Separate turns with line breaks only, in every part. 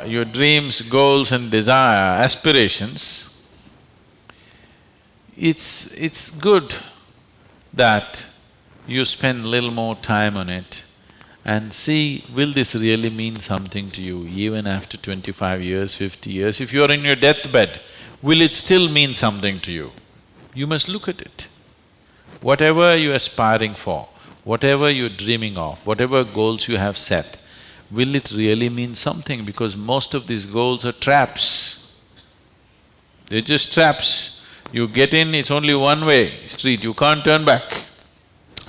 your dreams, goals and desire, aspirations, it's good that you spend little more time on it and see, will this really mean something to you even after 25 years, 50 years? If you're in your deathbed, will it still mean something to you? You must look at it. Whatever you're aspiring for, whatever you're dreaming of, whatever goals you have set, will it really mean something? Because most of these goals are traps. They're just traps. You get in, it's only one-way street, you can't turn back.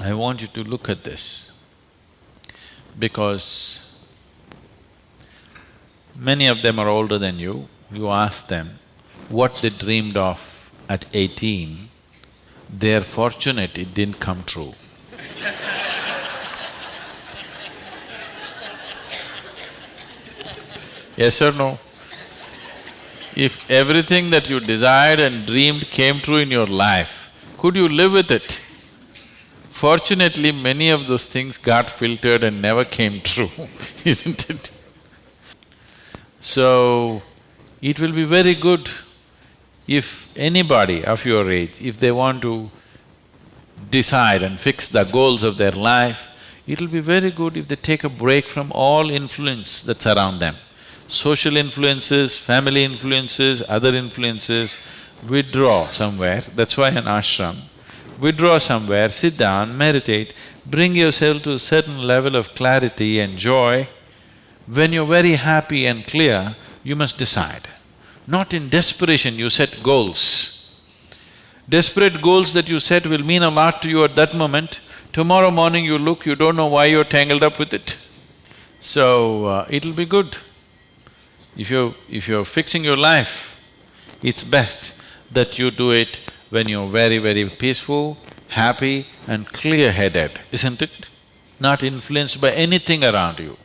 I want you to look at this, because many of them are older than you. You ask them what they dreamed of at 18, they're fortunate it didn't come true. Yes or no? If everything that you desired and dreamed came true in your life, could you live with it? Fortunately, many of those things got filtered and never came true, isn't it? So, it will be very good if anybody of your age, if they want to decide and fix the goals of their life, it'll be very good if they take a break from all influence that's around them. Social influences, family influences, other influences, withdraw somewhere, that's why an ashram. Withdraw somewhere, sit down, meditate, bring yourself to a certain level of clarity and joy. When you're very happy and clear, you must decide. Not in desperation you set goals. Desperate goals that you set will mean a lot to you at that moment. Tomorrow morning you look, you don't know why you're tangled up with it. So, it'll be good. If you're fixing your life, it's best that you do it when you're very, very peaceful, happy and clear-headed, isn't it? Not influenced by anything around you,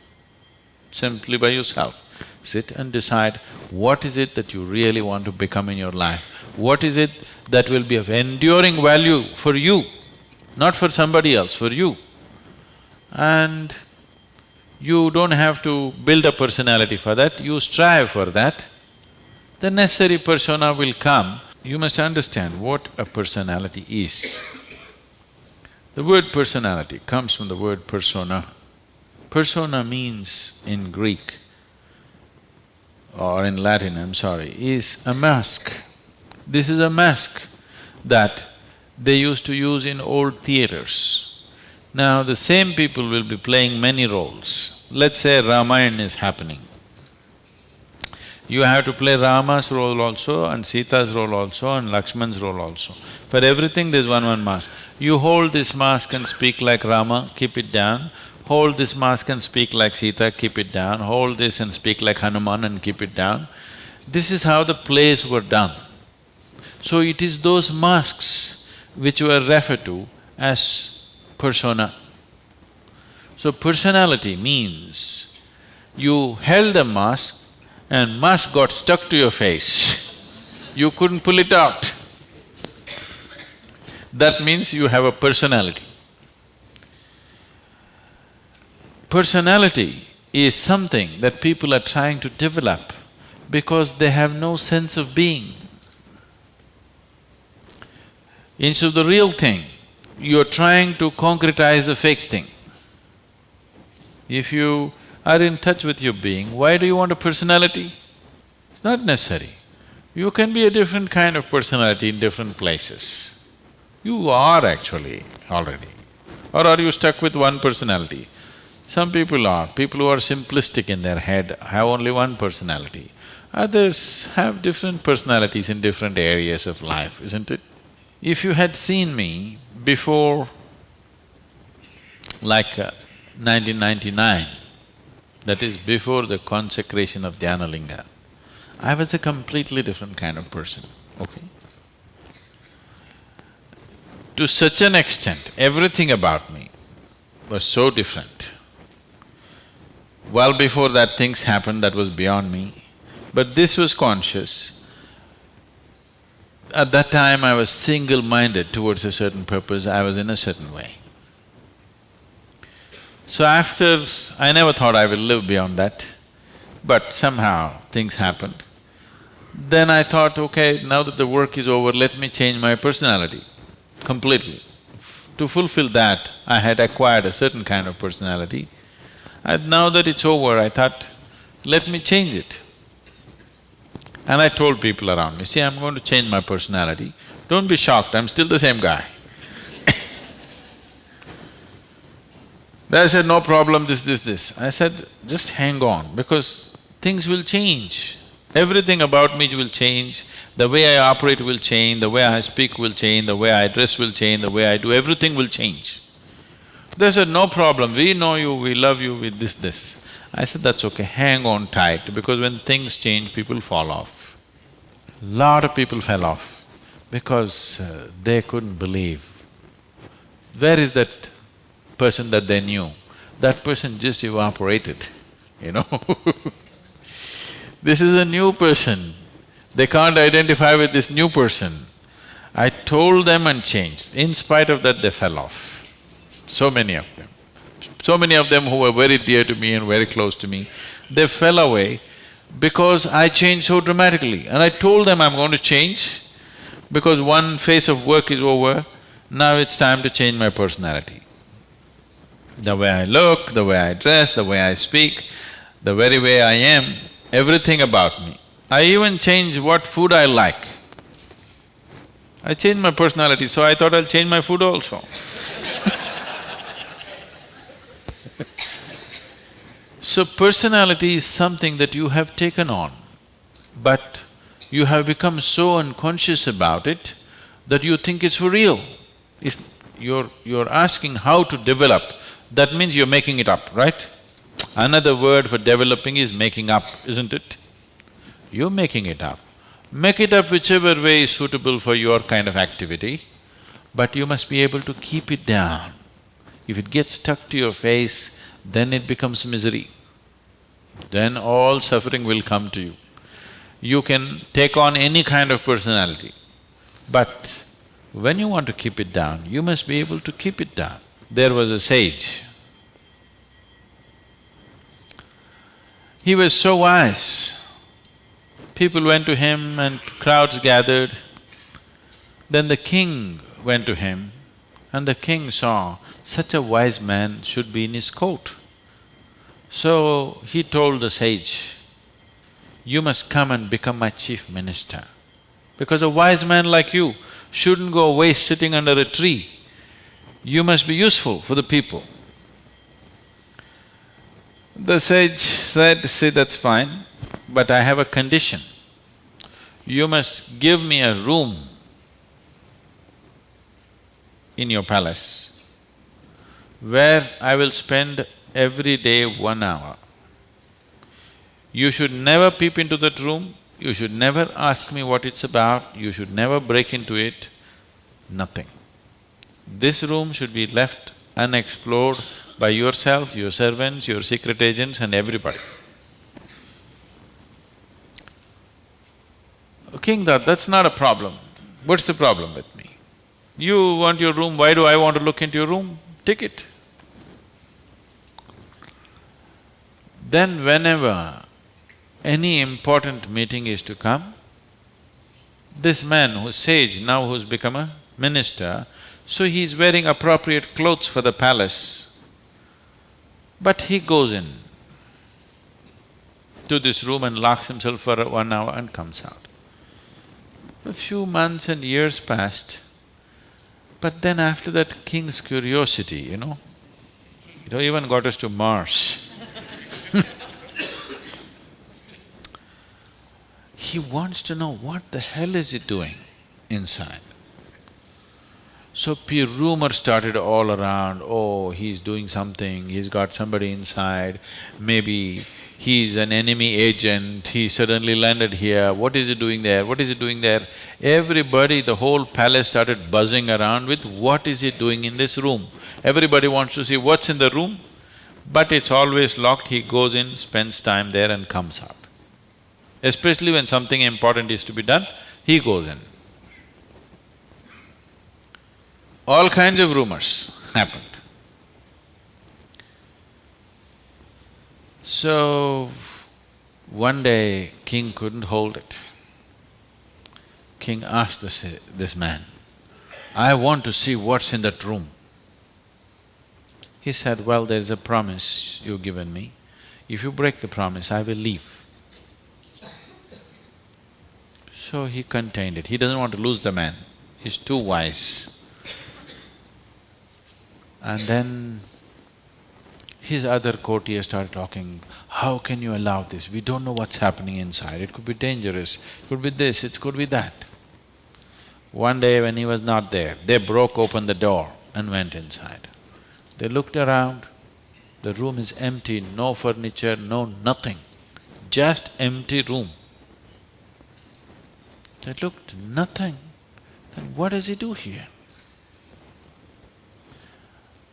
simply by yourself. Sit and decide what is it that you really want to become in your life. What is it that will be of enduring value for you, not for somebody else, for you. And you don't have to build a personality for that, you strive for that. The necessary persona will come. You must understand what a personality is. The word personality comes from the word persona. Persona means in Greek or in Latin, I'm sorry, is a mask. This is a mask that they used to use in old theaters. Now, the same people will be playing many roles. Let's say Ramayana is happening. You have to play Rama's role also and Sita's role also and Lakshman's role also. For everything there's one mask. You hold this mask and speak like Rama, keep it down. Hold this mask and speak like Sita, keep it down. Hold this and speak like Hanuman and keep it down. This is how the plays were done. So it is those masks which were referred to as persona. So personality means you held a mask and mask got stuck to your face, you couldn't pull it out. That means you have a personality. Personality is something that people are trying to develop because they have no sense of being. Instead of the real thing, you're trying to concretize the fake thing. If you are in touch with your being, why do you want a personality? It's not necessary. You can be a different kind of personality in different places. You are actually already. Or are you stuck with one personality? Some people who are simplistic in their head have only one personality. Others have different personalities in different areas of life, isn't it? If you had seen me before like 1999, that is before the consecration of Dhyanalinga, I was a completely different kind of person, okay? To such an extent, everything about me was so different. Well before that things happened that was beyond me, but this was conscious. At that time I was single-minded towards a certain purpose, I was in a certain way. So after… I never thought I will live beyond that. but somehow things happened. Then I thought, okay, now that the work is over, let me change my personality completely. To fulfill that, I had acquired a certain kind of personality. And now that it's over, I thought, let me change it. And I told people around me, see, I'm going to change my personality. Don't be shocked, I'm still the same guy. They said, no problem, this. I said, just hang on, because things will change. Everything about me will change, the way I operate will change, the way I speak will change, the way I dress will change, the way I do, everything will change. They said, no problem, we know you, we love you, we this. I said, that's okay, hang on tight, because when things change, people fall off. Lot of people fell off because they couldn't believe. Where is that person that they knew? That person just evaporated, you know This is a new person, they can't identify with this new person. I told them and changed. In spite of that, they fell off. So many of them. So many of them who were very dear to me and very close to me, they fell away because I changed so dramatically. And I told them I'm going to change because one phase of work is over, now it's time to change my personality. The way I look, the way I dress, the way I speak, the very way I am, everything about me. I even changed what food I like. I changed my personality, so I thought I'll change my food also. So personality is something that you have taken on, but you have become so unconscious about it that you think it's for real. You're asking how to develop, that means you're making it up, right? Another word for developing is making up, isn't it? You're making it up. Make it up whichever way is suitable for your kind of activity, but you must be able to keep it down. If it gets stuck to your face, then it becomes misery. Then all suffering will come to you. You can take on any kind of personality, but when you want to keep it down, you must be able to keep it down. There was a sage. He was so wise. People went to him and crowds gathered. Then the king went to him and the king saw such a wise man should be in his court. So he told the sage, you must come and become my chief minister, because a wise man like you shouldn't go waste sitting under a tree. You must be useful for the people. The sage said, see, that's fine, but I have a condition. You must give me a room in your palace where I will spend every day 1 hour. You should never peep into that room, you should never ask me what it's about, you should never break into it, nothing. This room should be left unexplored by yourself, your servants, your secret agents and everybody. King thought, that's not a problem. What's the problem with me? You want your room, why do I want to look into your room? Take it. Then whenever any important meeting is to come, this man who's sage, now who's become a minister, so he's wearing appropriate clothes for the palace, but he goes in to this room and locks himself for 1 hour and comes out. A few months and years passed, but then after that king's curiosity, it even got us to Mars. He wants to know what the hell is he doing inside. So rumor started all around, oh, he's doing something, he's got somebody inside, maybe he's an enemy agent, he suddenly landed here, what is he doing there, what is he doing there? Everybody, the whole palace started buzzing around with what is he doing in this room. Everybody wants to see what's in the room, but it's always locked, he goes in, spends time there and comes out. Especially when something important is to be done, he goes in. All kinds of rumors happened. So, One day, king couldn't hold it. King asked this man, "I want to see what's in that room." He said, "Well, there's a promise you've given me. If you break the promise, I will leave." So he contained it. He doesn't want to lose the man. He's too wise. And then his other courtiers started talking, "How can you allow this? We don't know what's happening inside. It could be dangerous, it could be this, it could be that." One day when he was not there, they broke open the door and went inside. They looked around, the room is empty, no furniture, no nothing, just empty room. They looked, nothing. Then what does he do here?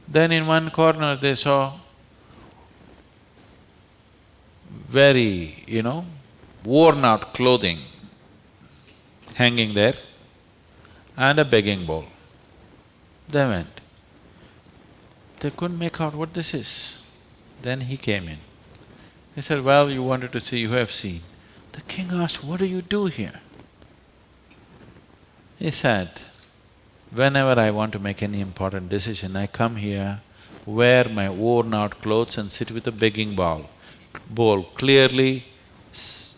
Then in one corner they saw very, worn out clothing hanging there and a begging bowl. They went. They couldn't make out what this is. Then he came in. He said, "Well, you wanted to see, you have seen." The king asked, "What do you do here?" He said, "Whenever I want to make any important decision, I come here, wear my worn-out clothes and sit with a begging bowl, clearly,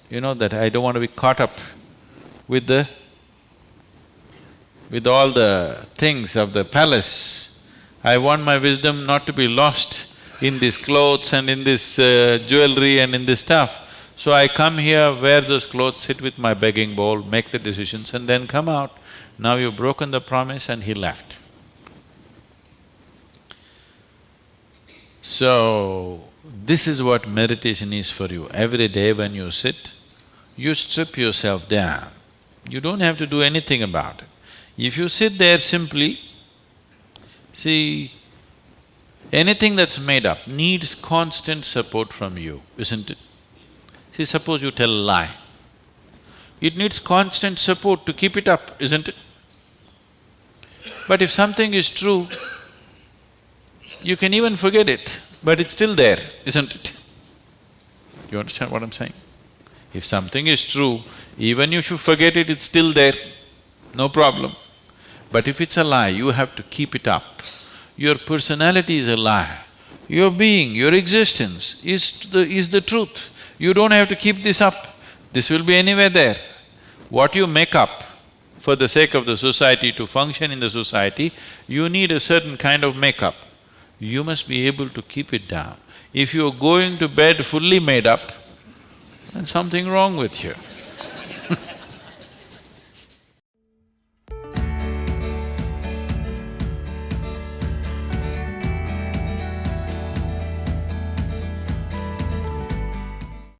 that I don't want to be caught up with all the things of the palace. I want my wisdom not to be lost in these clothes and in this jewelry and in this stuff. So I come here, wear those clothes, sit with my begging bowl, make the decisions and then come out. Now you've broken the promise," and he left. So, this is what meditation is for you. Every day when you sit, you strip yourself down. You don't have to do anything about it. If you sit there simply, see, anything that's made up needs constant support from you, isn't it? See, suppose you tell a lie. It needs constant support to keep it up, isn't it? But if something is true, you can even forget it, but it's still there, isn't it? You understand what I'm saying? If something is true, even if you forget it, it's still there, no problem. But if it's a lie, you have to keep it up. Your personality is a lie. Your being, your existence is the truth. You don't have to keep this up. This will be anywhere there. What you make up for the sake of the society, to function in the society, you need a certain kind of makeup. You must be able to keep it down. If you're going to bed fully made up, then something wrong with you.